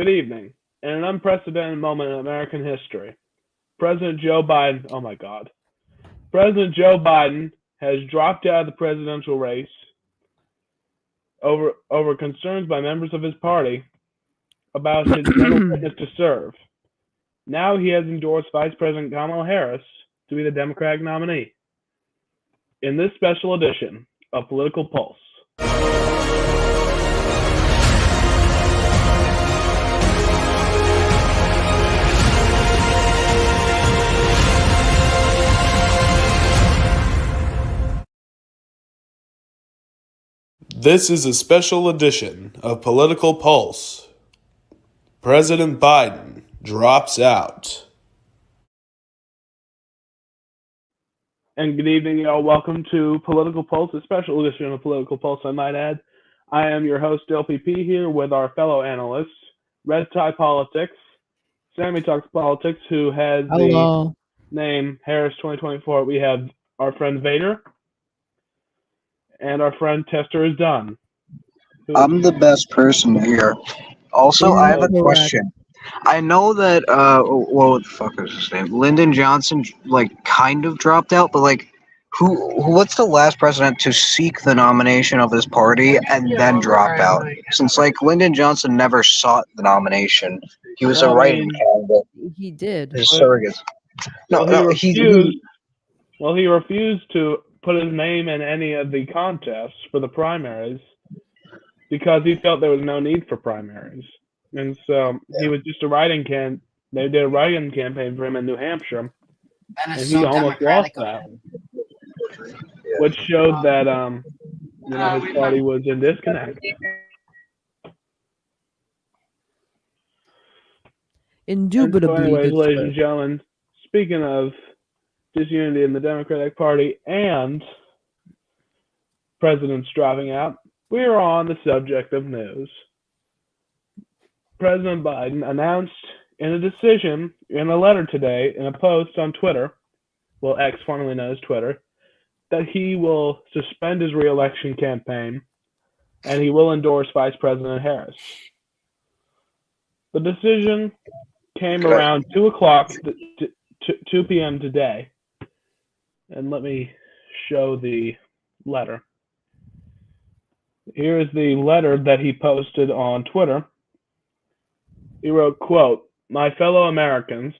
Good evening. In an unprecedented moment in American history, President Joe Biden, oh my God, President Joe Biden has dropped out of the presidential race over concerns by members of his party about his mental fitness to serve. Now he has endorsed Vice President Kamala Harris to be the Democratic nominee. In this special edition of Political Pulse, This is a special edition of Political Pulse. President Biden drops out. and good evening, y'all. Welcome to Political Pulse, a special edition of Political Pulse, I might add. I am your host, LPP, here with our fellow analysts, Red Tie Politics, Sammy Talks Politics, who has the name Harris 2024. We have our friend Vader, and our friend Tester is done. I'm the best person here. Also, I have a question. I know that what the fuck is his name? Lyndon Johnson kind of dropped out, but what's the last president to seek the nomination of his party and then drop out? Since Lyndon Johnson never sought the nomination. He was a writing candidate. He did. His surrogates. He refused to put his name in any of the contests for the primaries because he felt there was no need for primaries. And so he was just a writing they did a writing campaign for him in New Hampshire, and he almost lost that, which showed that his party was in disconnect. Indubitably. So anyways, ladies and gentlemen, speaking of disunity in the Democratic Party and presidents dropping out, we are on the subject of news. President Biden announced in a decision, in a letter today, in a post on Twitter, well, X, formerly known as Twitter, that he will suspend his re-election campaign and he will endorse Vice President Harris. The decision came around 2 p.m. today. And let me show the letter. Here is the letter that he posted on Twitter. He wrote, quote, "My fellow Americans,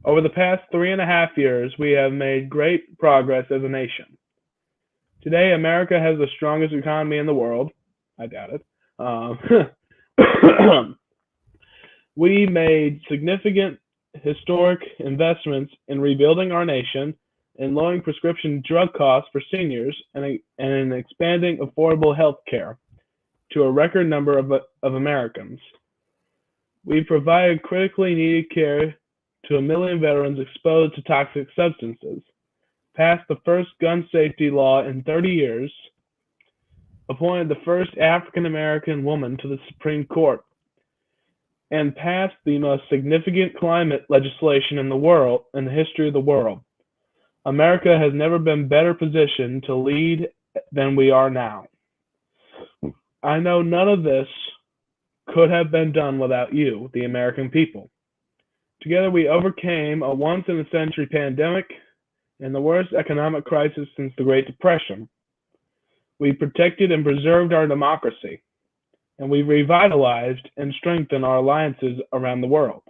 over the past 3.5 years, we have made great progress as a nation. Today, America has the strongest economy in the world." I doubt it. We made significant historic investments in rebuilding our nation and lowering prescription drug costs for seniors and in expanding affordable health care to a record number of Americans. We provided critically needed care to 1 million veterans exposed to toxic substances, passed the first gun safety law in 30 years, appointed the first African American woman to the Supreme Court, and passed the most significant climate legislation in the history of the world. America has never been better positioned to lead than we are now. I know none of this could have been done without you, the American people. Together we overcame a once-in-a-century pandemic and the worst economic crisis since the Great Depression. We protected and preserved our democracy, and we revitalized and strengthened our alliances around the world.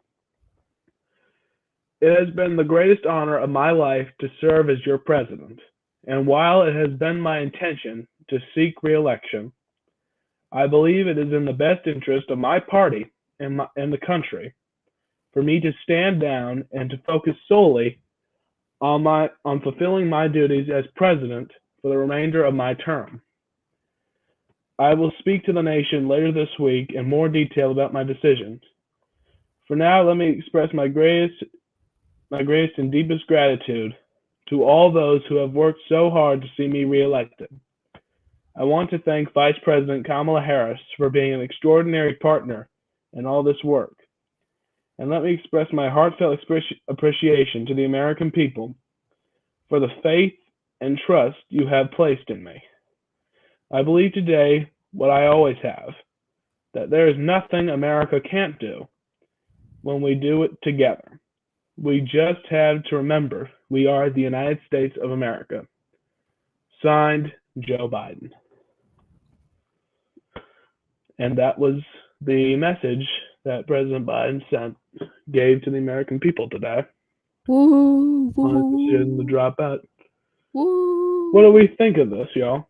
It has been the greatest honor of my life to serve as your president, and while it has been my intention to seek re-election, I believe it is in the best interest of my party and the country for me to stand down and to focus solely on fulfilling my duties as president for the remainder of my term. I will speak to the nation later this week in more detail about my decisions. For now, let me express my greatest and deepest gratitude to all those who have worked so hard to see me reelected. I want to thank Vice President Kamala Harris for being an extraordinary partner in all this work. And let me express my heartfelt appreciation to the American people for the faith and trust you have placed in me. I believe today what I always have, that there is nothing America can't do when we do it together. We just have to remember we are the United States of America. Signed, Joe Biden. And that was the message that President Biden gave to the American people today. Woo, On his woo, decision to drop out. woo. What do we think of this, y'all?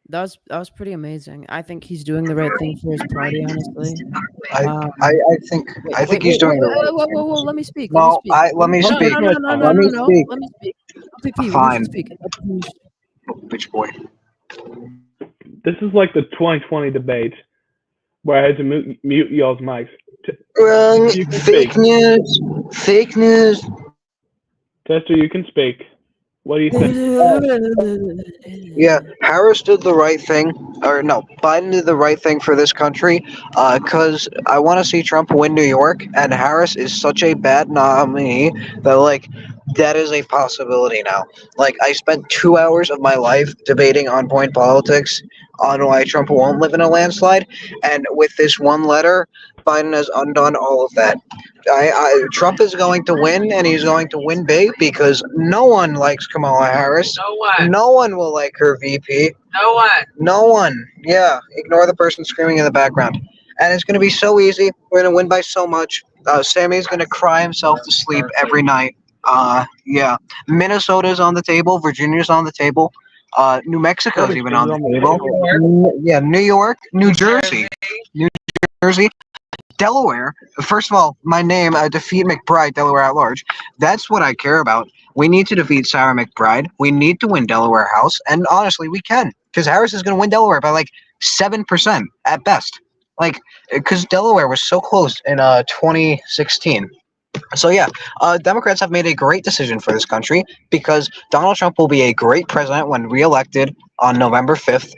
That was pretty amazing. I think he's doing the right thing for his party, honestly. I think he's doing the right thing. Whoa, let me speak. No, let me No, speak. no, Let me speak. let me speak. LPP, we Fine. should speak. Bitch boy. This is like the 2020 debate where I had to mute y'all's mics. Wrong. You can Fake speak. news. Fake news. Tester, you can speak. What do you think? Yeah, Harris did the right thing, or no, Biden did the right thing for this country, because I want to see Trump win New York, and Harris is such a bad nominee that, like, that is a possibility now. Like, I spent 2 hours of my life debating on point politics on why Trump won't live in a landslide, and with this one letter, Biden has undone all of that. Trump is going to win, and he's going to win big because no one likes Kamala Harris. No one. No one will like her VP. No one. No one. Yeah, ignore the person screaming in the background. And it's going to be so easy. We're going to win by so much. Sammy's going to cry himself to sleep every night. Yeah. Minnesota's on the table. Virginia's on the table. New Mexico's even on the table. Yeah, New York, New Jersey. New Jersey. Delaware, first of all, my name, defeat McBride, Delaware at large. That's what I care about. We need to defeat Sarah McBride. We need to win Delaware House. And honestly, we can. Because Harris is going to win Delaware by like 7% at best. Like, because Delaware was so close in 2016. So yeah, Democrats have made a great decision for this country because Donald Trump will be a great president when reelected on November 5th,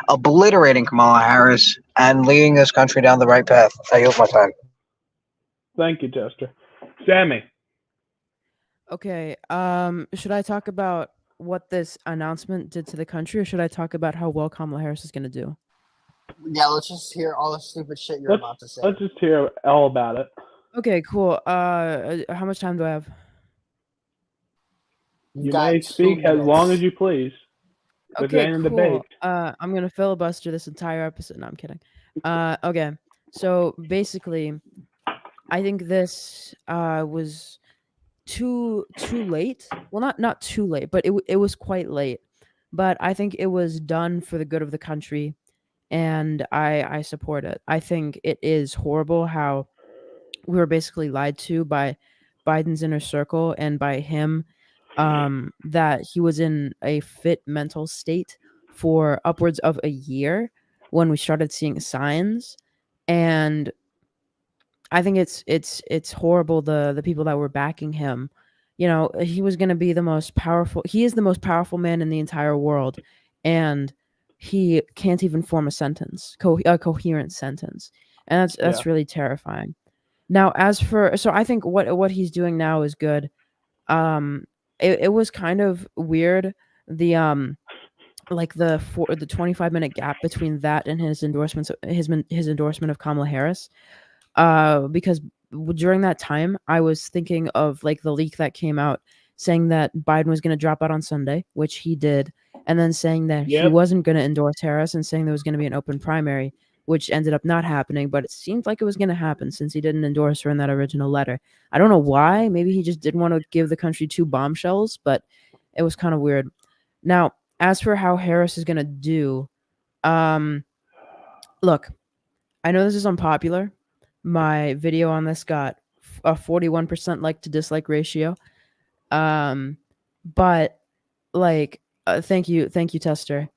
obliterating Kamala Harris and leading this country down the right path. I yield my time. Thank you, Tester. Sammy. Okay, should I talk about what this announcement did to the country, or should I talk about how well Kamala Harris is going to do? Yeah, let's just hear all the stupid shit you're about to say. Let's just hear all about it. Okay, cool. How much time do I have? You got may 2 speak as long minutes. as you please. If Okay, you're in a cool. debate. I'm gonna filibuster this entire episode. No, I'm kidding. Okay. So basically, I think this was too late. Well, not too late, but it was quite late. But I think it was done for the good of the country, and I support it. I think it is horrible how we were basically lied to by Biden's inner circle and by him, that he was in a fit mental state for upwards of a year when we started seeing signs. And I think it's horrible, the people that were backing him. You know, he was going to be the most powerful. He is the most powerful man in the entire world, and he can't even form a sentence, a coherent sentence, and that's really terrifying. Now, so I think what he's doing now is good. It was kind of weird, the like the 25-minute gap between that and his endorsements, his endorsement of Kamala Harris, because during that time I was thinking of like the leak that came out saying that Biden was going to drop out on Sunday, which he did, and then saying that he wasn't going to endorse Harris, and saying there was going to be an open primary, which ended up not happening, but it seemed like it was going to happen since he didn't endorse her in that original letter. I don't know why. Maybe he just didn't want to give the country 2 bombshells, but it was kind of weird. Now, as for how Harris is going to do, look, I know this is unpopular. My video on this got a 41% like to dislike ratio. But like, thank you, Tester.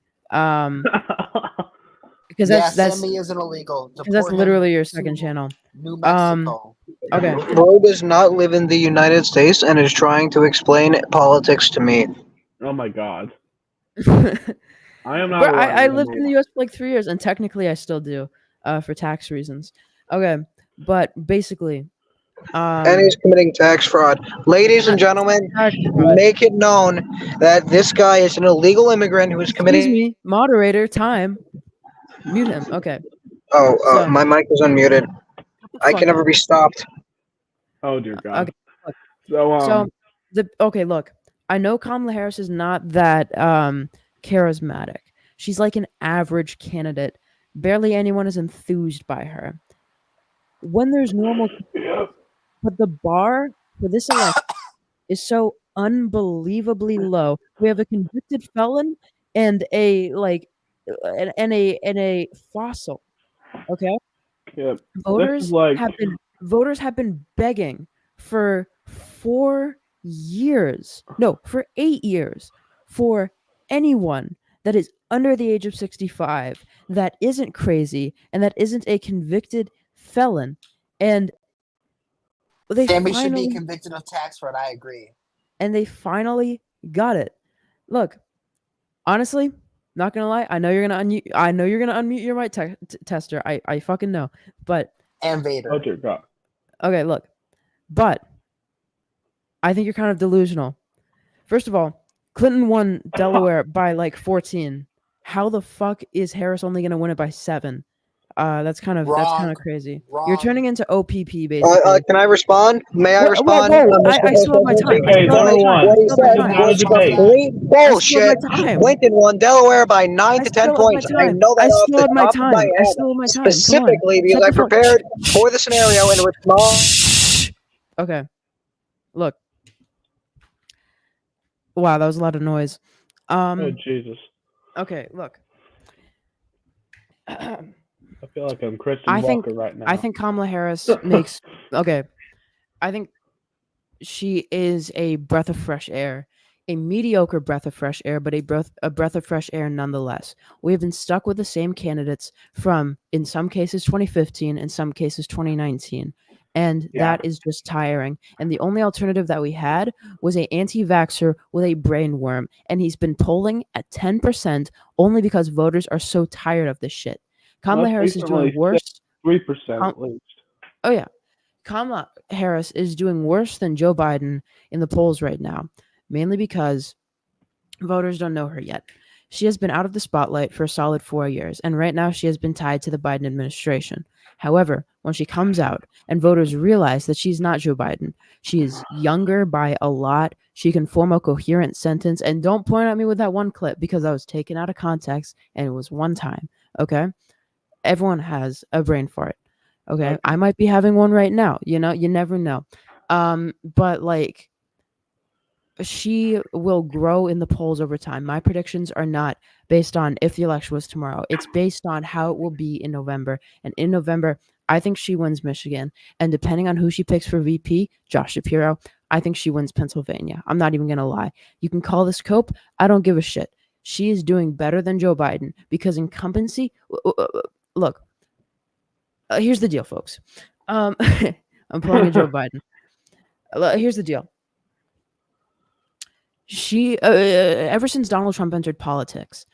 Because that's Sammy isn't illegal. because that's literally your second channel. New Mexico. Okay. Bro does not live in the United States and is trying to explain politics to me. Oh my god. But I am not. I lived in the U.S. for like 3 years, and technically I still do, for tax reasons. Okay, but basically, And he's committing tax fraud. Ladies and gentlemen, make it known that this guy is an illegal immigrant who is committing. Excuse me, moderator, time. Mute him. Okay. Oh, So- my mic is unmuted. I can never be stopped. Oh dear God. Okay, look. So Okay, look. I know Kamala Harris is not that charismatic. She's like an average candidate. Barely anyone is enthused by her. When there's normal, but the bar for this election is so unbelievably low. We have a convicted felon and a and a fossil. Okay, yeah, this is voters like have been begging for 4 years, no, for 8 years, for anyone that is under the age of 65 that isn't crazy and that isn't a convicted felon, and they Sammy should be finally convicted of tax fraud. I agree. got it. Look, honestly, not gonna lie, I know you're gonna unmute your mic, Tester. I fucking know, but And Vader. oh dear God. okay, look, but I think you're kind of delusional. First of all, Clinton won Delaware by like 14. How the fuck is Harris only gonna win it by 7? That's kind of Wrong. crazy. Wrong. You're turning into OPP basically. Can I respond? May I Whoa, respond? whoa, I still have my time. Okay, number one. What he This is not a said debate. complete bullshit. my time. Lincoln won Delaware by 9 I to 10 still have my points. I time. know that I off still the have my top of my time. I head. still have my time. Come on. Specifically because Shut I the fuck- prepared for the scenario and response. Okay. Look. Wow, that was a lot of noise. Oh Jesus. Okay, look. I feel like I'm Kristen I think- Walker right now. I think Kamala Harris makes okay. I think she is a breath of fresh air, a mediocre breath of fresh air, but a breath of fresh air nonetheless. We have been stuck with the same candidates from, in some cases, 2015, in some cases, 2019. And Yeah. that is just tiring. And the only alternative that we had was a anti-vaxxer with a brain worm. And he's been polling at 10% only because voters are so tired of this shit. Kamala Most Harris is doing recently, worse. 3% at least. Oh yeah. Kamala Harris is doing worse than Joe Biden in the polls right now, mainly because voters don't know her yet. She has been out of the spotlight for a solid 4 years, and right now she has been tied to the Biden administration. However, when she comes out and voters realize that she's not Joe Biden, she is younger by a lot, she can form a coherent sentence, and don't point at me with that one clip because I was taken out of context and it was one time, okay? Everyone has a brain fart. Okay, I might be having one right now. You never know. But like, she will grow in the polls over time. My predictions are not based on if the election was tomorrow. It's based on how it will be in November. And in November, I think she wins Michigan. And depending on who she picks for VP, Josh Shapiro, I think she wins Pennsylvania. I'm not even gonna lie. You can call this cope. I don't give a shit. She is doing better than Joe Biden because incumbency. Look. Here's the deal, folks. I'm pulling a Joe Biden. Here's the deal. She, ever since Donald Trump entered politics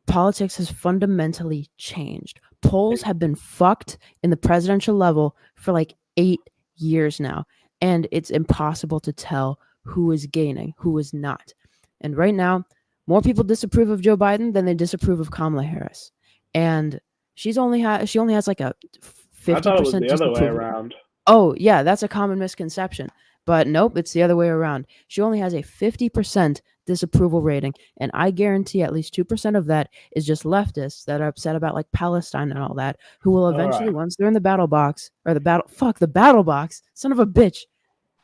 has fundamentally changed. Polls have been fucked in the presidential level for like 8 years now, and it's impossible to tell who is gaining, who is not. And right now, more people disapprove of Joe Biden than they disapprove of Kamala Harris, and she only has like a 50% I thought it was the other way disapproval. around. Oh, yeah, that's a common misconception. But nope, it's the other way around. She only has a 50% disapproval rating, and I guarantee at least 2% of that is just leftists that are upset about like Palestine and all that, who will eventually, Alright. once they're in the battle box, or the battle box, son of a bitch,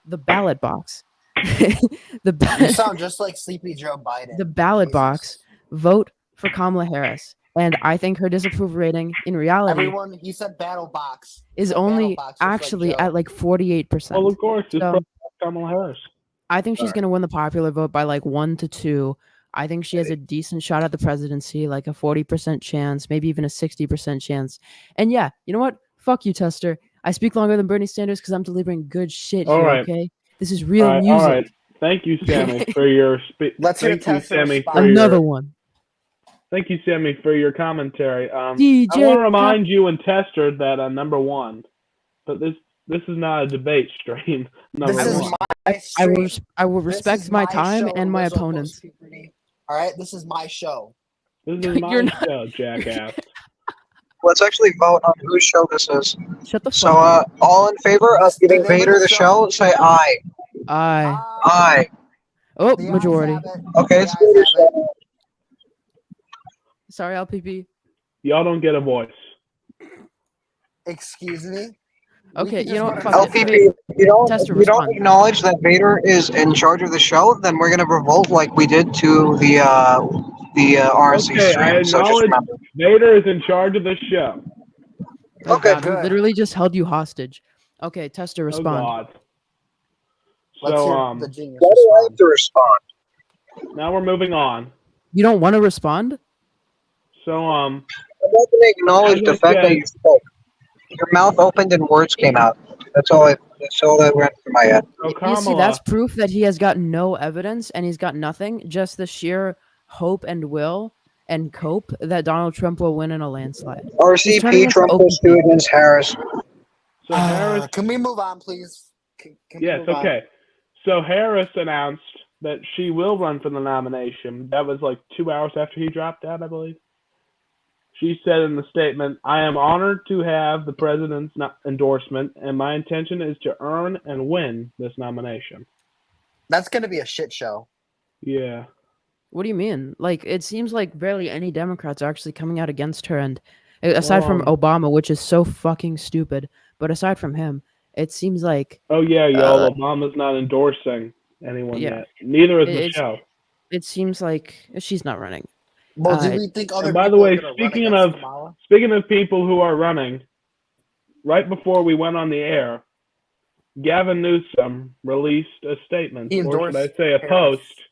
the ballot box. You sound just like Sleepy Joe Biden. The ballot Jesus. box, vote for Kamala Harris. And I think her disapproval rating in reality Everyone, he said battle box. is Battle only box, just like actually Joe. at like 48%. Well, of course, it's So- probably Kamala Harris. I think she's Alright. going to win the popular vote by like 1 to 2. I think she has a decent shot at the presidency, like a 40% chance, maybe even a 60% chance. And yeah, you know what? Fuck you, Tester. I speak longer than Bernie Sanders because I'm delivering good shit here, Alright. okay? This is real All music. right. Thank you, Sammy, for your Let's hear Thank you, Tessa Sammy, respond. for Another your one. Thank you, Sammy, for your commentary. I DJ. want to remind you and Tester that number one, but this is not a debate stream. Number This is one. my I will, stream. I will This respect is my time show, and my Lizzo opponents. post-puberty. All right, this is my show. This is my You're not- show, jackass. let's actually vote on whose show this is. Shut the So, fuck up. all in favor of The giving name of Vader the the show? show, say aye. Aye. Aye. Oh, The ayes majority. have it. Okay, The it's ayes Vader's have it. show. Sorry, LPP. Y'all don't get a voice. Excuse me. Okay, can you know just what? vote Fuck on it. LPP, if Tester, you don't respond. acknowledge that Vader is in charge of the show, then we're gonna revolt like we did to the RSC Okay, I stream. So just acknowledge remember. Vader is in charge of this show. Oh Okay. god, we Good. literally just held you hostage. Okay, Tester, Oh respond. God. Let's So hear the genius Why do I have respond. to respond? now we're moving on. You don't want to respond? So I'm not gonna acknowledge As the I fact that said- you spoke. Your mouth opened and words came out. That's all that went through my head. so You see, Kamala, that's proof that he has got no evidence and he's got nothing, just the sheer hope and will and cope that Donald Trump will win in a landslide. He's turning RCP into Trump OPP. is 2 against Harris. so Harris. Can we move on, please? Can we Yes, move on? okay. So Harris announced that she will run for the nomination. That was like 2 hours after he dropped out, I believe. She said in the statement, "I am honored to have the president's endorsement, and my intention is to earn and win this nomination." That's gonna be a shit show. Yeah. What do you mean? Like, it seems like barely any Democrats are actually coming out against her, and aside from Obama, which is so fucking stupid, but aside from him, it seems like Oh yeah, y'all. Obama's not endorsing anyone yeah. yet. Neither is It's- Michelle. it seems like she's not running. Well, do Uh, we think other and by the people way, are gonna run speaking against of- Kamala? Speaking of people who are running, right before we went on the air, Gavin Newsom released a statement, He or should I endorsed say a Harris. post.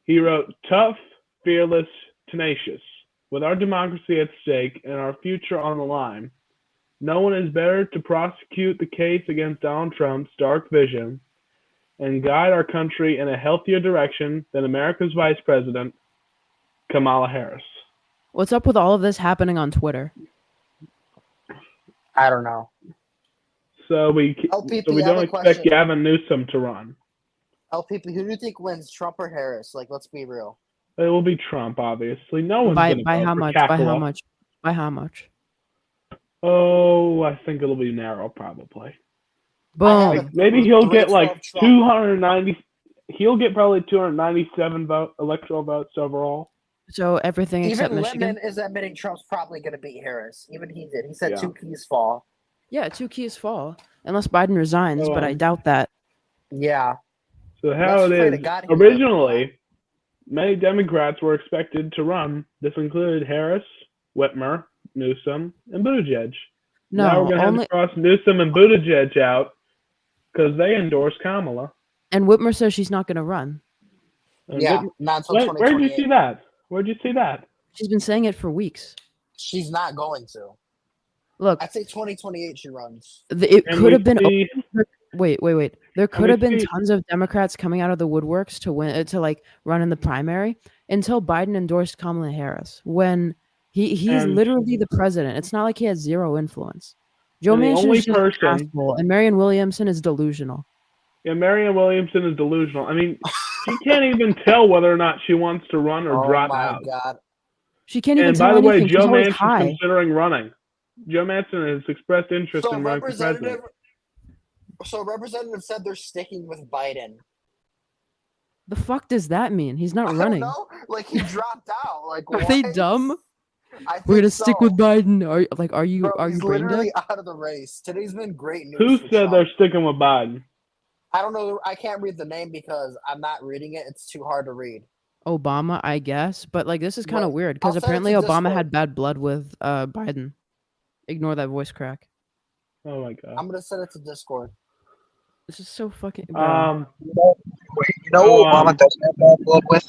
He wrote, "Tough, fearless, tenacious. With our democracy at stake and our future on the line, no one is better to prosecute the case against Donald Trump's dark vision and guide our country in a healthier direction than America's Vice President, Kamala Harris." What's up with all of this happening on Twitter? I don't know. So we LPP, so we I have don't a expect question. Gavin Newsom to run. LPP, who do you think wins, Trump or Harris? Like, let's be real. It will be Trump, obviously. No one's By going to vote how for much? By how Kakula. much? By how much? Oh, I think it'll be narrow, probably. I Boom. have Like, maybe he'll get 312 like Trump. 290. He'll get probably 297 electoral votes overall. So everything except Even Michigan. Lemon is admitting Trump's probably going to beat Harris. Even he did. He said Yeah. 2 keys fall. Yeah, 2 keys fall unless Biden resigns, but I doubt that. Yeah. So how Let's it pray to is, God he doesn't. originally, many Democrats were expected to run. This included Harris, Whitmer, Newsom, and Buttigieg. Now No, we're going to have only to cross Newsom and Buttigieg out because they endorse Kamala. and Whitmer says she's not going to run. And Yeah. Whitmer- Not until where'd you 2028. see that? Where'd you see that? She's been saying it for weeks. She's not going to. Look, I'd say 2028 she runs. it And could we have been. see- Wait. There could we have been see- tons of Democrats coming out of the woodworks to win, to like run in the primary until Biden endorsed Kamala Harris. When he's And- literally the president. It's not like he has zero influence. Joe And the Manchin only is just an person- asshole, and Marianne Williamson is delusional. Yeah, Marianne Williamson is delusional. I mean, she can't even tell whether or not she wants to run or Oh drop my out. God. She can't even And tell by the way, anything. Joe She's always Manchin's high. considering running. Joe Manchin has expressed interest So in running for president. representative said they're sticking with Biden. The fuck does that mean? He's I not don't running. know. Like he dropped out. Like Are they what? dumb? I We're gonna think stick so. with Biden. Are you Bro, are you he's brain dead? literally out of the race. Today's been great news. Who for said Trump. they're sticking with Biden? I don't know. I can't read the name because I'm not reading it. It's too hard to read. Obama, I guess, but like this is kind of Well, weird I'll because send it apparently to Obama Discord. had bad blood with Biden. Ignore that voice crack. Oh my god. I'm gonna send it to Discord. This is so fucking. Bro. Wait, you know who Obama doesn't have bad blood with?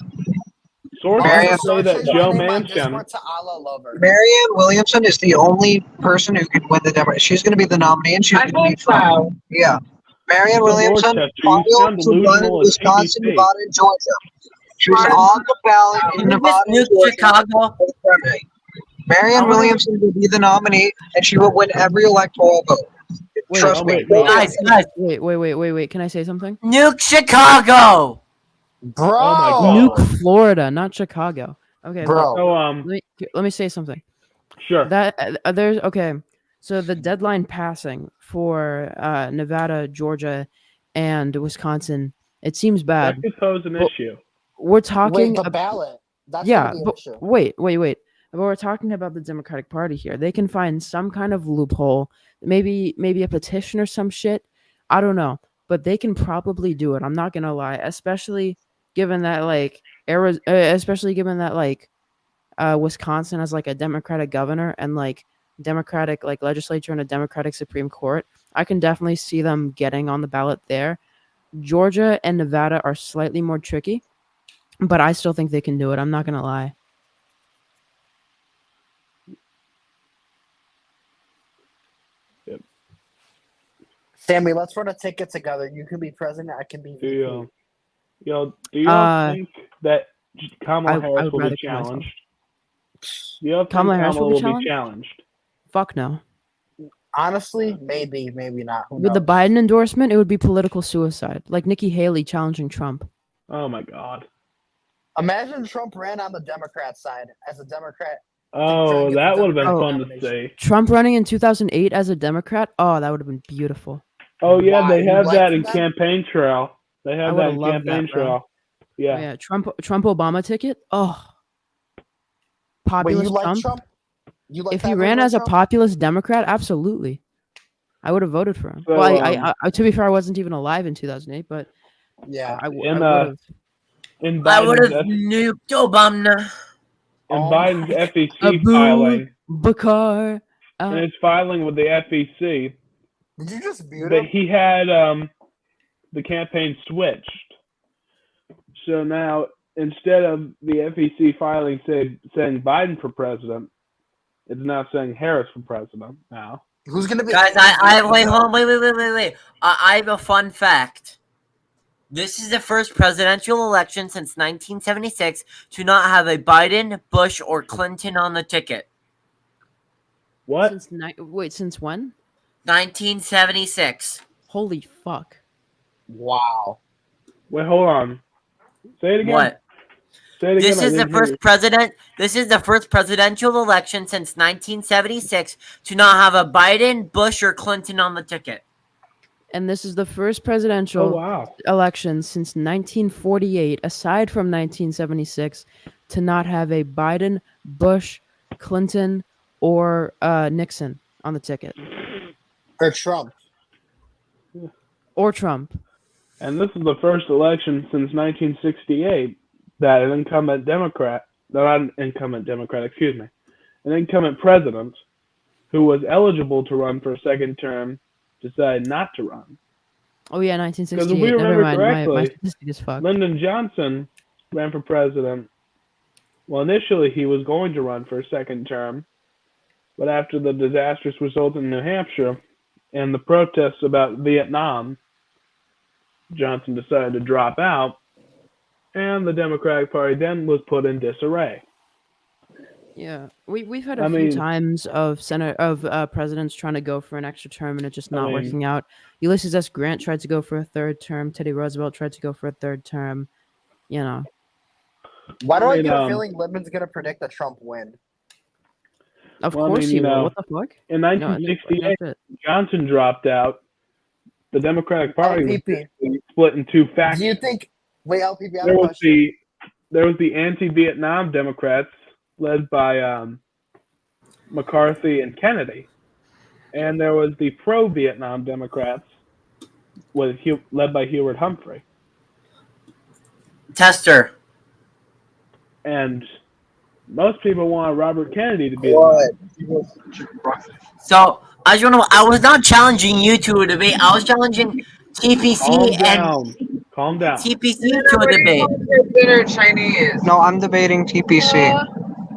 Sources Marianne- say that Search my Joe name on Manchin. Discord to Allah Lover. Marianne Williamson is the only person who can win the Democrat. She's going to be the nominee, and she's going to be fine. Yeah. Marianne Good Lord, Williamson Chester, you filed sound to run in delusional as Wisconsin, ABC. Nevada, and Georgia. She was on the ballot in Can we Nevada just and nuke Georgia Chicago? for the primary. Marianne Williamson will be the nominee, and she will win every electoral vote. Wait, Trust oh, me. wait, no. Guys, guys, Wait. Can I say something? nuke Chicago! Bro. Oh my God. Nuke Florida, not Chicago. Okay, Bro. So let me say something. Sure. That there's okay. So the deadline passing for Nevada, Georgia, and Wisconsin, it seems That bad. could pose an Well, issue. We're talking Wait, the ab- ballot. That's yeah, gonna be an but issue. wait. But we're talking about the Democratic Party here. They can find some kind of loophole, maybe a petition or some shit. I don't know, but they can probably do it. I'm not gonna lie, especially given that Wisconsin has like a Democratic governor and like Democratic like legislature and a Democratic Supreme Court. I can definitely see them getting on the ballot there. Georgia and Nevada are slightly more tricky, but I still think they can do it. I'm not gonna lie. Sammy, let's run a ticket together. You can be president. I can be Do VP. y'all think that Kamala I Harris would will rather be kill myself. challenged? Do y'all think Kamala Harris will be will be challenged? Fuck no. Honestly, maybe not. Who With the knows? Biden endorsement, it would be political suicide, like Nikki Haley challenging Trump. Oh my God. Imagine Trump ran on the Democrat side as a Democrat. Oh, get that the would have been Democratic fun to nomination. see. Trump running in 2008 as a Democrat. Oh, that would have been beautiful. Oh yeah, Why? they You have like that in that? campaign trail. They I have that would've in loved campaign that, bro. trail. Yeah. Oh, yeah, Trump Obama ticket. Oh, Wait, populist you like Trump. Trump? You like If that he ran version of as a Trump? populist Democrat, absolutely, I would have voted for him. So, Well, I to be fair, I wasn't even alive in 2008, but Yeah. I in would have. in I would have Biden's nuked Obama. in Oh Biden's my- FEC filing, Bakar. in his filing with the FEC, Did you just mute that him? he had the campaign switched. So now instead of the FEC filing saying Biden for president, it's now saying Harris for president now. Who's gonna be? Guys, I wait, hold on, wait. I have a fun fact. This is the first presidential election since 1976 to not have a Biden, Bush, or Clinton on the ticket. What? Since when? 1976. Holy fuck! Wow. Wait, hold on. Say it again. What? Say it again. This I is the didn't hear first you. president. This is the first presidential election since 1976 to not have a Biden, Bush, or Clinton on the ticket. And this is the first Oh presidential wow. election since 1948, aside from 1976, to not have a Biden, Bush, Clinton, or Nixon on the ticket, Or Trump. or Trump. And this is the first election since 1968 that an incumbent president who was eligible to run for a second term decided not to run. Oh yeah, Because 1968. if we Never remember mind. My correctly, statistic is fucked. Lyndon Johnson ran for president. Well, initially he was going to run for a second term, but after the disastrous result in New Hampshire and the protests about Vietnam, Johnson decided to drop out, and the Democratic Party then was put in disarray. Yeah, we've had I a few mean- times of presidents trying to go for an extra term and it just I not mean- working out. Ulysses S. Grant tried to go for a third term. Teddy Roosevelt tried to go for a third term. You know, Why do I mean, get a feeling Lyndon's gonna predict a Trump win? of Well, I course mean, he you will. know, What the fuck? In No, 1968, no shit. Johnson dropped out. The Democratic Party was LPP. split in two Do factions. you think? Wait, LPP. I have There a was question. the anti-Vietnam Democrats led by McCarthy and Kennedy, and there was the pro-Vietnam Democrats led by Hubert Humphrey. Tester. And most people want Robert Kennedy to be the So I just want to. I was not challenging you to a debate. I was challenging TPC and Calm down. TPC to a debate. Dinner Chinese. No, I'm debating TPC.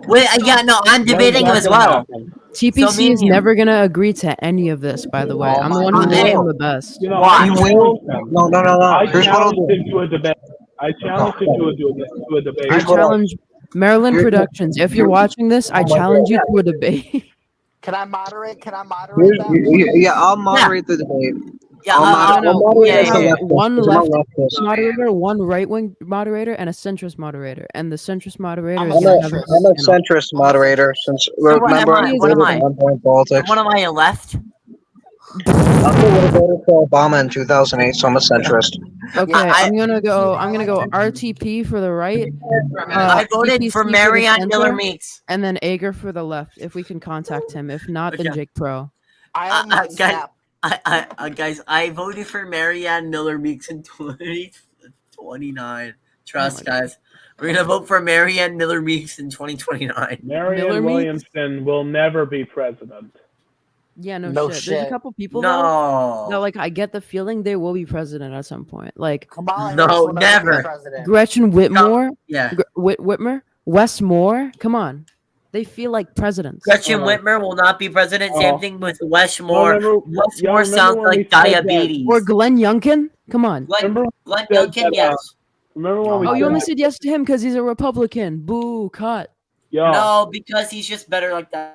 Wait, yeah, no, I'm debating him That's as not gonna well. happen. TPC is me and you. never gonna agree to any of this. By the way, Oh I'm the my one who God. knows I'm the best. You know, Why? I You challenged will? him. No. I Here's what I'll challenged do. him to a debate. I challenged him to a debate. I Here's what I'll- challenge Maryland Here's- Productions. If you're watching this, I Oh my challenge you to a debate. Can I moderate? Can I moderate Here's- that? Yeah, I'll moderate the debate. Yeah, I'll moderate yeah, as a yeah. leftist, One 'cause I'm a left leftist. moderator, one right wing moderator, and a centrist moderator. And the centrist moderator I'm is a gonna have centrist. I'm a channel. centrist moderator since So what am remember I? I What am voted I? on point politics. What am I? A left? I would have voted for Obama in 2008, so I'm a centrist. Okay, I- I'm gonna go RTP for the right, I voted for CPC Marianne Miller center, Meeks. and then Ager for the left. If we can contact him, if not, then Okay. Jake Pro. I am guys, Snap. guys, I voted for Marianne Miller Meeks in 2029. Trust, Oh my guys. We're gonna vote for Marianne Miller Meeks in 2029. Miller Marianne Meeks? Williamson will never be president. Yeah, no, No shit. There's a shit. couple people though. That, No, like, I get the feeling they will be president at some point. Like Kamala No, Harris will never be never. president. Gretchen Whitmore, yeah. Whitmer, Wes Moore. Come on, they feel like presidents. Gretchen Oh. Whitmer will not be president. Oh. Same thing with Wes Y'all Moore. remember- Wes y'all Moore remember sounds when we like said that- diabetes. Or Glenn Youngkin. Come on. Remember Glenn said Youngkin, that, yes. Remember when we Oh, said you only that- said yes to him because he's a Republican. Boo, cut. Yo, No, because he's just better like that.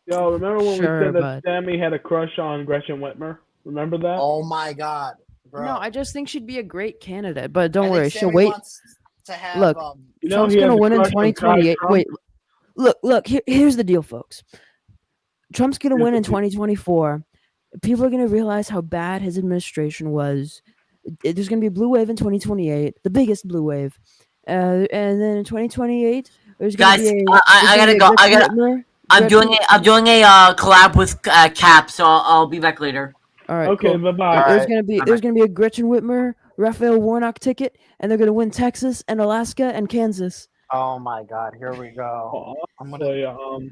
yo, remember when Sure, we said that bud. Sammy had a crush on Gretchen Whitmer? Remember that? Oh my god, bro. No, I just think she'd be a great candidate, but don't I think worry, she'll Sammy wait. wants to have, Look, You know Trump's he gonna has a win in crush on Donald 2028. Trump? Wait, look. Here's the deal, folks. Trump's gonna Here's win the in deal. 2024. People are gonna realize how bad his administration was. There's gonna be a blue wave in 2028, the biggest blue wave, and then in 2028, there's gonna Guys, be a. I gotta go. I'm doing a collab with Cap, so I'll be back later. All right, Okay, cool. bye-bye. There's Alright. gonna be a Gretchen Whitmer, Raphael Warnock ticket, and they're gonna win Texas and Alaska and Kansas. Oh my god, here we go. I'm gonna. Honestly,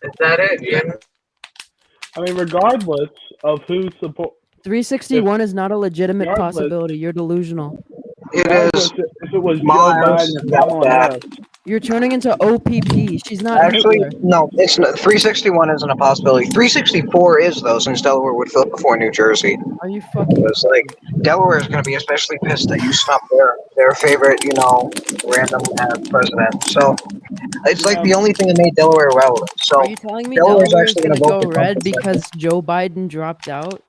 Is that it? Yeah. I mean, regardless of who support, 361 is not a legitimate Regardless- possibility. You're delusional. It regardless is. if it was Joe Miles, Biden and that's Kamala bad. Harris, You're turning into OPP. She's not Actually, Hitler. no, it's not. 361 isn't a possibility. 364 is, though, since Delaware would flip before New Jersey. Are you fucking? It's like, Delaware is going to be especially pissed that you snubbed their favorite, random president. So, it's like the only thing that made Delaware relevant. So, Are you telling me Delaware's Delaware's actually gonna gonna go vote for red Trump instead. because Joe Biden dropped out?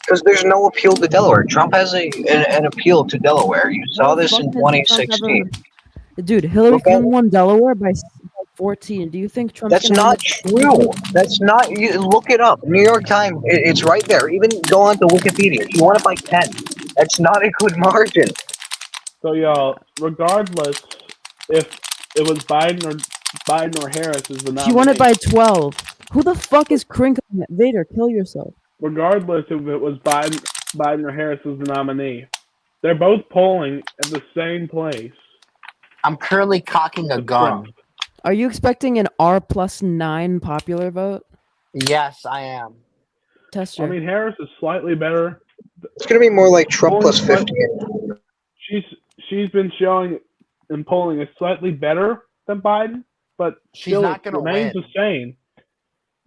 because there's no appeal to Delaware. Trump has an appeal to Delaware. You saw this in Fuck does Trump have 2016. Dude, Hillary Look at- Clinton won Delaware by 14. Do you think Trump's That's gonna not true. That's not. You look it up. New York Times. It's right there. Even go on to Wikipedia. He won it by 10. That's not a good margin. so y'all, regardless if it was Biden or Harris is the nominee. She won it by 12. Who the fuck is crinkling it? Vader, kill yourself. Regardless if it was Biden or Harris was the nominee, they're both polling at the same place. I'm currently cocking a with gun. Trump. Are you expecting an R+9 popular vote? Yes, I am. Tester. I mean, Harris is slightly better. It's gonna be more like Trump plus 50. She's been showing and polling is slightly better than Biden, but She's still not gonna remains win. the same.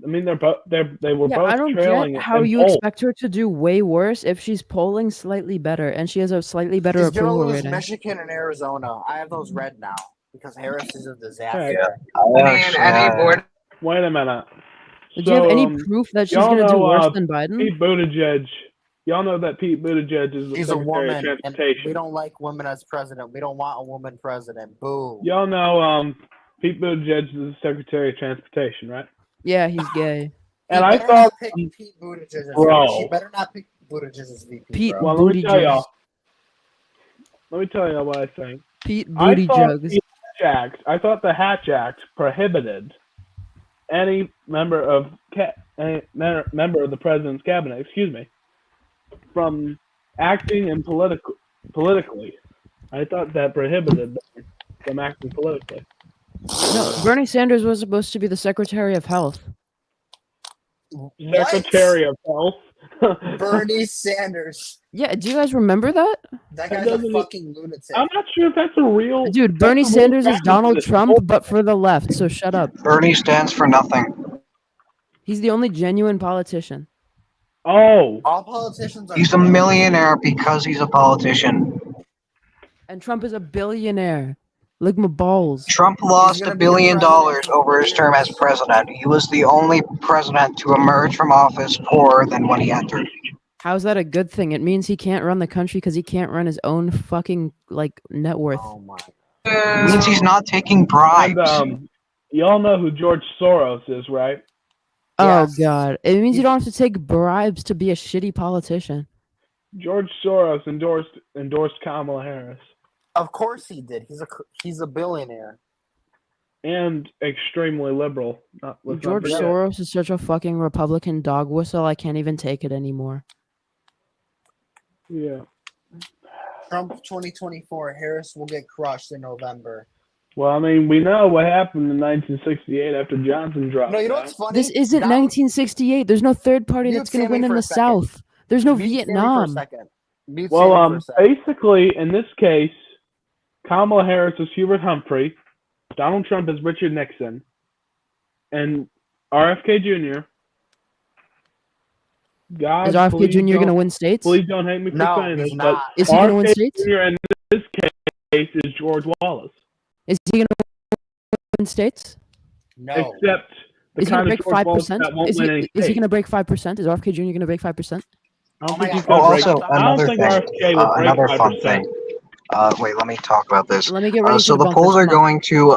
I mean, they were Yeah, both I don't trailing get how in you polls. expect her to do way worse if she's polling slightly better and she has a slightly better She's gonna approval lose rating. Michigan and Arizona. I have those red now because Harris is a disaster. Okay. Any board. Wait a minute. Did you have any So, proof that she's y'all gonna do know, worse than Biden? Pete Buttigieg. Y'all know that Pete Buttigieg is the She's a Secretary of woman, and Transportation. we don't like women as president. We don't want a woman president. Boo. Y'all know Pete Buttigieg is the Secretary of Transportation, right? Yeah, he's gay. He And I better thought, not pick Pete Buttigieg as Bro. VP. She better not pick Buttigieg as VP. Pete bro. well, let me tell Buttigieg. y'all. Let me tell y'all what I think. Pete I Booty thought Jugs. the Hatch Act prohibited any member of the president's cabinet, from acting in politically. I thought that prohibited them from acting politically. No, Bernie Sanders was supposed to be the Secretary of Health. What? Secretary of Health. Bernie Sanders. Yeah, do you guys remember that? That That guy's a doesn't- fucking lunatic. I'm not sure if that's a real. Dude, that's Bernie a real Sanders is fact. Donald Trump, but for the left, so shut up. Bernie stands for nothing. He's the only genuine politician. Oh, All politicians are. He's a millionaire because he's a politician. And Trump is a billionaire. Lick my balls. Trump lost gonna $1 be the billion president for over his 4 term as years. president. He was the only president to emerge from office poorer than when he entered. How's that a good thing? It means he can't run the country because he can't run his own fucking like net worth. Oh my. It means he's not taking And bribes. y'all know who George Soros is, right? Oh Yes. god. It means you don't have to take bribes to be a shitty politician. George Soros endorsed Kamala Harris, Of course he did. He's a billionaire. and extremely liberal. Let's not George forget. Soros is such a fucking Republican dog whistle. I can't even take it anymore. Yeah. Trump 2024. Harris will get crushed in November. Well, I mean, we know what happened in 1968 after Johnson dropped No, you know out. what's funny? This isn't That- 1968. There's no third party Mute that's going to Sammy win in for a the second. South. There's no Mute Sammy for a Vietnam. second. Mute Sammy for Well, a second. basically, in this case, Kamala Harris is Hubert Humphrey, Donald Trump is Richard Nixon, and RFK Jr. God, Is RFK please Jr. going to don't- win states? Please don't hate me for No, saying he's this, but not. Is he going to win RFK states? Jr. in this case is George Wallace, Is he going to win states? No. except the Is he going kind to of break George Wallace 5%? that won't Is win any he going states. to break 5%? Is RFK Jr. going to break 5%? I don't Oh my think he's God. gonna Oh, break. also, I don't another think thing. RFK will break Another fun 5%. thing. Wait, let me talk about this. Let me get ready So to the debunk polls this. are Come on. going to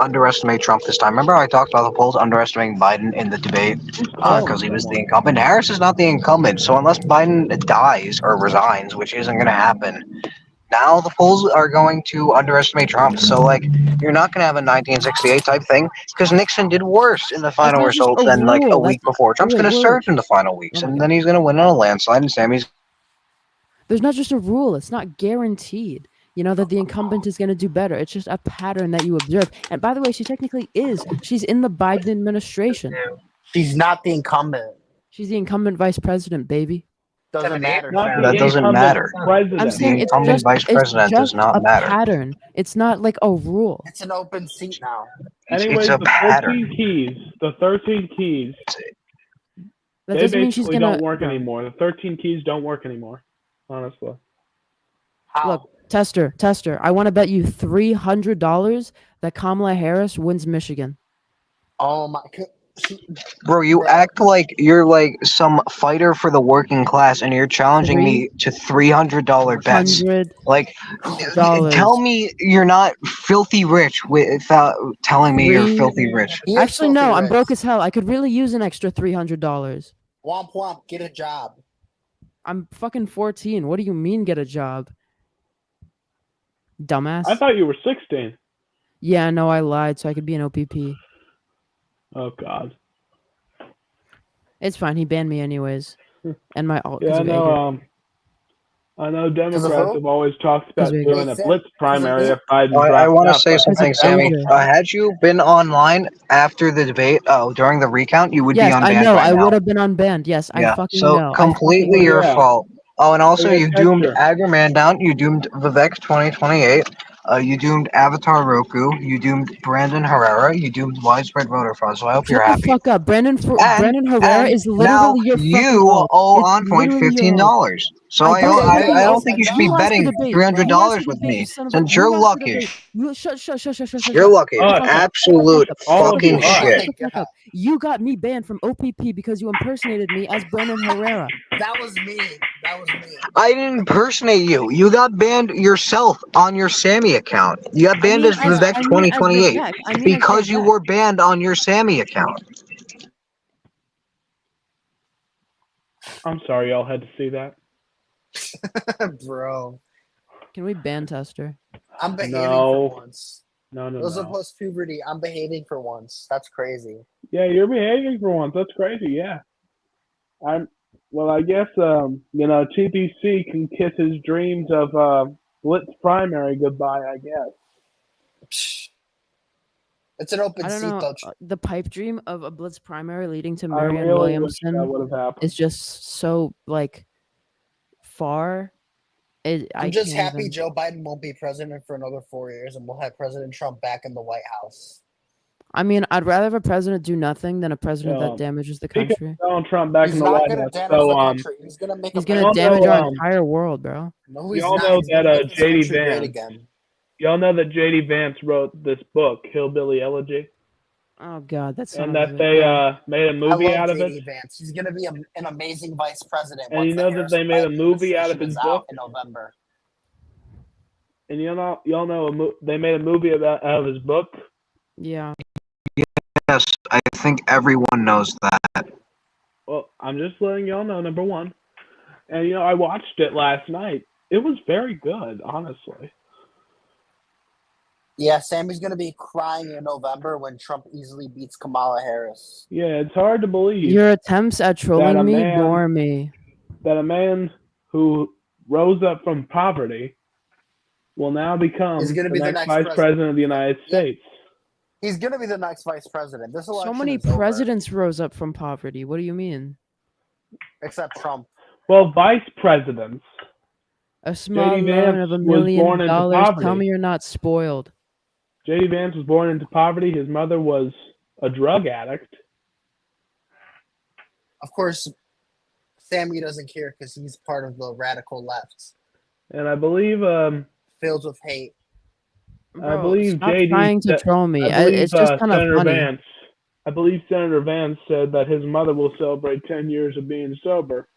underestimate Trump this time. Remember I talked about the polls underestimating Biden in the debate because he was the incumbent. Harris is not the incumbent, so unless Biden dies or resigns, which isn't going to happen, now the polls are going to underestimate Trump. So like, you're not going to have a 1968 type thing because Nixon did worse in the final not just results a than like a rule. week before. Trump's wait, going to wait, surge in the final weeks, Oh my and God. then he's going to win on a landslide, and Sammy's. There's not just a rule. It's not guaranteed. You know that the incumbent is going to do better. It's just a pattern that you observe. And by the way, she technically is. She's in the Biden administration. She's not the incumbent. She's the incumbent vice president, baby. Doesn't matter. Not Sam. the That doesn't incumbent matter. President. I'm saying The it's incumbent just, vice president it's does just not a matter. pattern. It's not like a rule. It's an open seat now. Anyways, It's a the pattern. 13 keys, That they doesn't mean she's basically gonna don't work anymore. The 13 keys don't work anymore, honestly. How? Look, Tester. I want to bet you $300 that Kamala Harris wins Michigan. Oh my. Bro, you act like you're like some fighter for the working class, and you're challenging me to $300 bets. Like, $100. tell me you're not filthy rich without telling me you're filthy rich. He is Actually, no. filthy I'm rich. broke as hell. I could really use an extra $300. Womp womp. Get a job. I'm fucking 14. What do you mean get a job? Dumbass. I thought you were 16. Yeah, no, I lied so I could be an OPP. Oh, God. It's fine. He banned me anyways. And my alt. Yeah, I of know. Ager. I know of Democrats who? have always talked about 'Cause we- doing a Because blitz primary if Biden I drops want to out, say but something, of Sammy. Ager. Had you been online after the debate, during the recount, you would Yes, be I unbanned know. right I now. would have been unbanned. Yes, Yeah, I fucking so know. completely know. your Yeah. fault. Oh, and also Yeah, you doomed Tester. Agarman down. You doomed Vivek 2028. You doomed Avatar Roku. You doomed Brandon Herrera. You doomed widespread voter fraud. So I hope Shut you're the happy. fuck up. Brandon Herrera is now literally your fucking you fault. owe It's On Point literally your fault. $15. So I I don't don't, owe you I don't else. think you should You be lost the betting debate. $300 You with lost the me, debate, son of a- since you you're lost the lucky. debate. You shut. You're lucky. Us. Absolute All of you fucking are. shit. Shut the fuck up. You got me banned from OPP because you impersonated me as Brandon Herrera. That was me. I didn't impersonate you. You got banned yourself on your Sammy account. You got banned as Vivek 2028 because you were banned on your Sammy account. I'm sorry y'all had to see that. Bro. Can we ban Tester? I'm behaving No. for once. No. Those are post puberty. I'm behaving for once. That's crazy. Yeah, you're behaving for once. That's crazy. Yeah. I guess TPC can kiss his dreams of blitz primary goodbye. I guess. It's an open I don't seat know. though. The pipe dream of a blitz primary leading to I Marianne really wish that Williamson would have happened. is just so like far. I'm just can't happy even- Joe Biden won't be president for another 4 years, and we'll have President Trump back in the White House. I mean, I'd rather have a president do nothing than a president Yeah. that damages the Speaking country. Donald Trump back He's in the not White gonna House. damage So the country. He's gonna make. He's a gonna y'all damage know, our entire world, bro. No, he's y'all not. know He's gonna that, make this JD country great Vance- again. Y'all know that J.D. Vance wrote this book, Hillbilly Elegy, Oh God, that's and that they made a I movie love out of JD it. Vance. He's gonna be an amazing vice president. And once you the know that they Harrison made a Biden movie out of administration his is book? out in November. And y'all know they made a movie out of his book. Yeah. Yes, I think everyone knows that. Well, I'm just letting y'all know, number one. And I watched it last night. It was very good, honestly. Yeah, Sammy's gonna be crying in November when Trump easily beats Kamala Harris. Yeah, it's hard to believe Your attempts at trolling me bore me. that a man who rose up from poverty will now become He's gonna the be next vice president of the United States. He's gonna be the next vice president. This election So many is over, presidents rose up from poverty. What do you mean? except Trump. Well, vice presidents. A small J.D. loan Vance of $1 was born million. into Tell poverty. me you're not spoiled. J.D. Vance was born into poverty. His mother was a drug addict. Of course, Sammy doesn't care because he's part of the radical left, And I believe filled with hate. Bro, stop JD trying to troll me. I believe It's just kind of Senator funny. Vance. I believe Senator Vance said that his mother will celebrate 10 years of being sober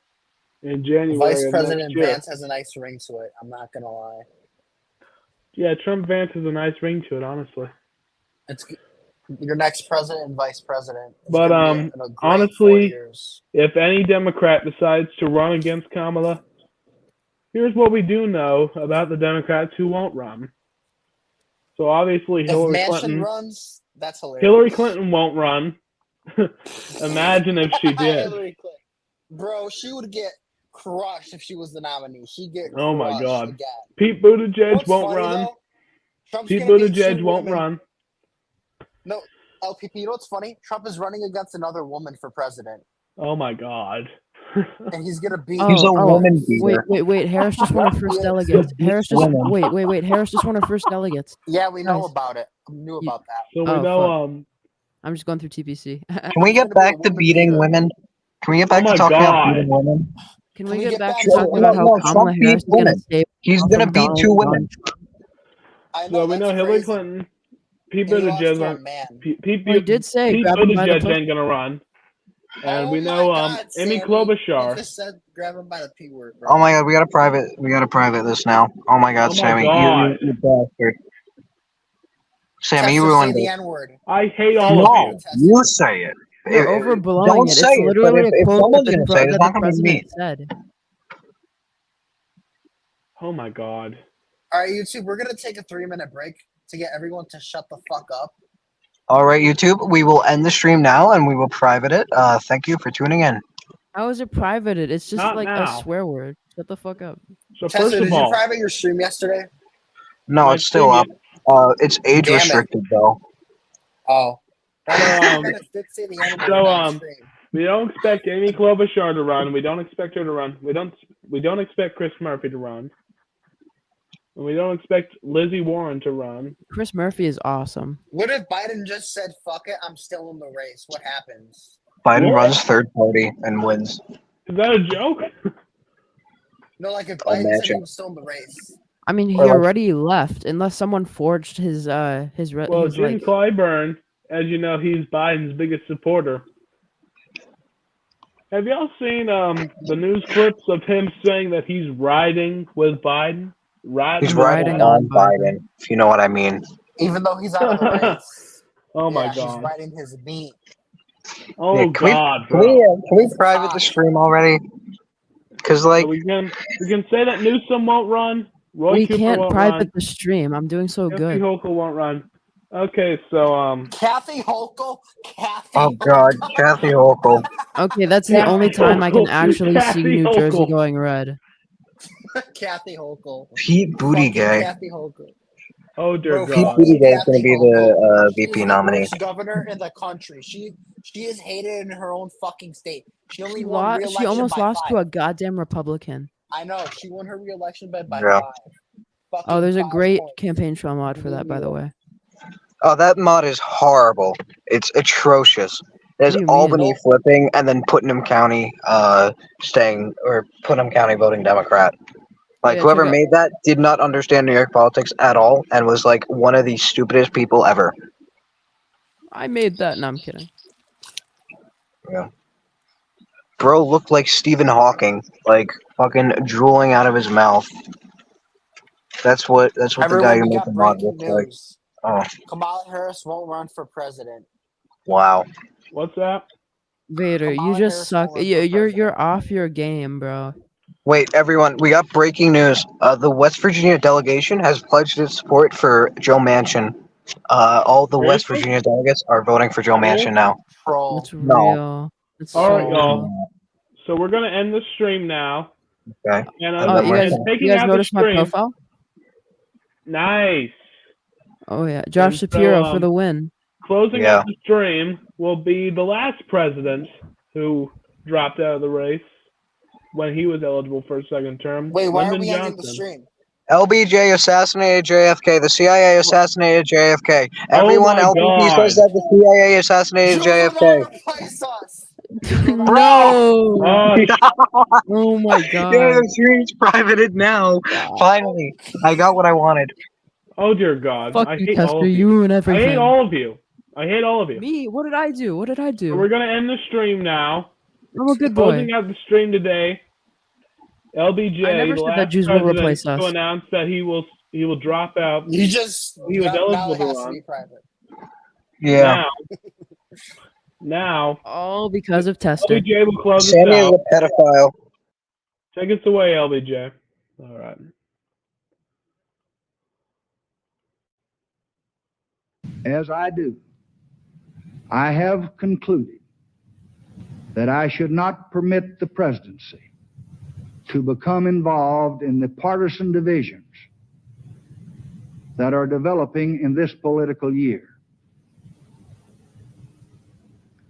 in January Vice of President next year. Vance has a nice ring to it. I'm not gonna lie. Yeah, Trump Vance has a nice ring to it, honestly. It's your next president and vice president. It's But gonna be a great 4 honestly, years. if any Democrat decides to run against Kamala, here's what we do know about the Democrats who won't run. So obviously If Hillary Manchin Clinton. runs, that's hilarious. Hillary Clinton won't run. Imagine if she did. Hillary Clinton. Bro, she would get crushed if she was the nominee. She'd get crushed Oh my God. again. Pete Buttigieg What's won't funny, run. though? Trump's Pete gonna be Buttigieg two won't women. run. No, LPP, you know what's funny? Trump is running against another woman for president. Oh my God. And he's gonna beat He's a woman Wait, beater. Harris just won her first Yeah. delegates. Harris just Women. wait. Harris just won her first delegates. Yeah, we know Guys. about it. I knew You- about that. So we Oh, know fuck. I'm just going through TPC. Can we He's get gonna be a back to woman beating beater. women? Can we get back Oh to my talking about God. beating women? Can Can we we get get back back to to- talking about how no, Kamala Trump Harris is beat gonna women. save He's us gonna from beat Donald two Trump? women. I know, so we know that's Hillary crazy. Clinton, Pete And he lost Buttigieg, to a man. Pete Well, he did say Pete grab him by the Buttigieg pussy. ain't gonna run. And Oh we my know God, Amy Sammy. Klobuchar. You just said grab him by the P word, bro. Oh my God, we gotta private this now. Oh my God, Oh my Sammy, God. you bastard. Sammy, you Tessa, say ruined the it. N-word. I hate all of No, you. you say it. You're If- overblowing don't it. say It's it, but literally if a quote someone's that gonna say it, it's the not gonna be me. president said. Oh my God. All right, YouTube, we're going to take a 3-minute break to get everyone to shut the fuck up. All right, YouTube, we will end the stream now and we will private it. Thank you for tuning in. How is it privated? It's just Not like now. a swear word. Shut the fuck up. So Tessa, first did of you all, private your stream yesterday? No, my it's still up. It's age Damn it. restricted though. Oh. That So, means 3 minutes did say the N-word so, on stream. we don't expect Amy Klobuchar to run. We don't expect her to run. We don't expect Chris Murphy to run. And we don't expect Lizzie Warren to run. Chris Murphy is awesome. What if Biden just said, fuck it, I'm still in the race? What happens? Biden What? runs third party and wins. Is that a joke? No, like if Oh, Biden said he matchup. was still in the race. I mean, he Or like- already left unless someone forged his Well, his Jim like. Clyburn, as you know, he's Biden's biggest supporter. Have y'all seen the news clips of him saying that he's riding with Biden? He's with riding riding on on Biden, if you know what I mean. Even though he's out of the race. Oh my Yeah, he's God. riding his beat. Oh Yeah, God, Can bro. we It's private the hot. stream already? Because So like we can say that Newsom won't run. Roy We Cooper can't won't private run. the stream. I'm doing so Kathy good. Hochul won't run. Okay, so Kathy Hochul? Kathy oh God, Hochul. Kathy Hochul. Okay, that's the Kathy only time I can Hochul. actually see Kathy New Jersey Hochul. going red. Kathy Hochul. Pete Fucking Buttigieg. Kathy Hochul. oh dear Bro, Pete God. Buttigieg is Kathy going to be Hochul. the She VP is nominee. the worst governor in the country. She is hated in her own fucking state. She only She, won re-election she almost by lost 5. to a goddamn Republican. I know. She won her re-election by Yeah. 5. Fucking Oh, there's a 5 great points. campaign trail mod for that, by the way. Oh, that mod is horrible. It's atrocious. There's What do you Albany mean? flipping and then Putnam County Putnam County voting Democrat. Like Yeah, whoever check out- made that did not understand New York politics at all and was like one of the stupidest people ever. I made that. No, I'm kidding. Bro looked like Stephen Hawking, like fucking drooling out of his mouth. That's what the guy Everyone, who we made got the mod breaking looks like. news. Oh, Kamala Harris won't run for president. wow. What's that? Vader, you Kamala just Harris suck. won't run for You're president. off your game, bro. Wait, everyone, we got breaking news. The West Virginia delegation has pledged its support for Joe Manchin. All the West Seriously? Virginia delegates are voting for Joe Really? Manchin now. Troll. It's No. real. It's All so right, y'all. real. So we're gonna end the stream now. Okay. And, Oh, and you guys- taking You guys out notice the my stream. profile? Nice. Oh yeah, Josh And so, Shapiro for the win. Closing Yeah. out the stream will be the last president who dropped out of the race when he was eligible for a second term. Wait, why are Lyndon we ending the Johnson. stream? LBJ assassinated JFK. The CIA assassinated JFK. Everyone my LBJ God. says that the CIA assassinated You will JFK. not replace us! You will not- No! Oh, Oh my Yeah, god. the stream's privated now. Finally, I got what I wanted. oh dear God. Fuck I you, hate all Tester. of You you. ruin I everything. hate all of you. I hate all of you. Me? What did I do? What did I do? So we're gonna end the stream now. I'm a good boy. Closing out the stream today. LBJ, I never the said that last Jews will president replace to us. announce that he will drop out. You just He was now eligible it to has to run. be private. Yeah. Now, All because of Tester. LBJ will close us Sammy is out. a pedophile. Take us away, LBJ. All right. As I do, I have concluded that I should not permit the presidency to become involved in the partisan divisions that are developing in this political year.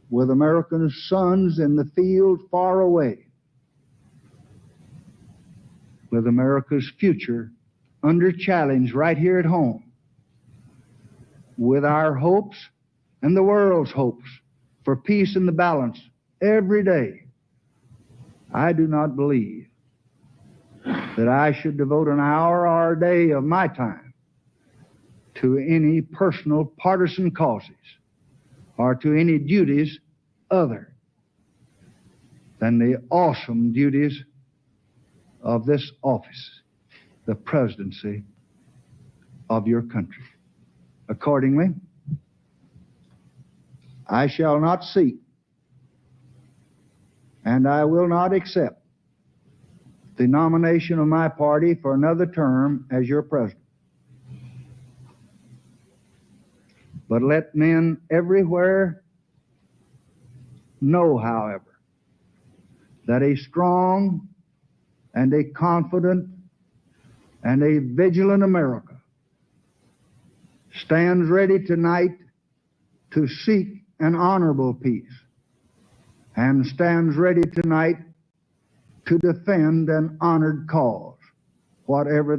With American sons in the field far away, with America's future under challenge right here at home, with our hopes and the world's hopes for peace and the balance every day, I do not believe that I should devote an hour or a day of my time to any personal partisan causes or to any duties other than the awesome duties of this office, the presidency of your country. Accordingly, I shall not seek and I will not accept the nomination of my party for another term as your president. But let men everywhere know, however, that a strong and a confident and a vigilant America stands ready tonight to seek an honorable peace and stands ready tonight to defend an honored cause, whatever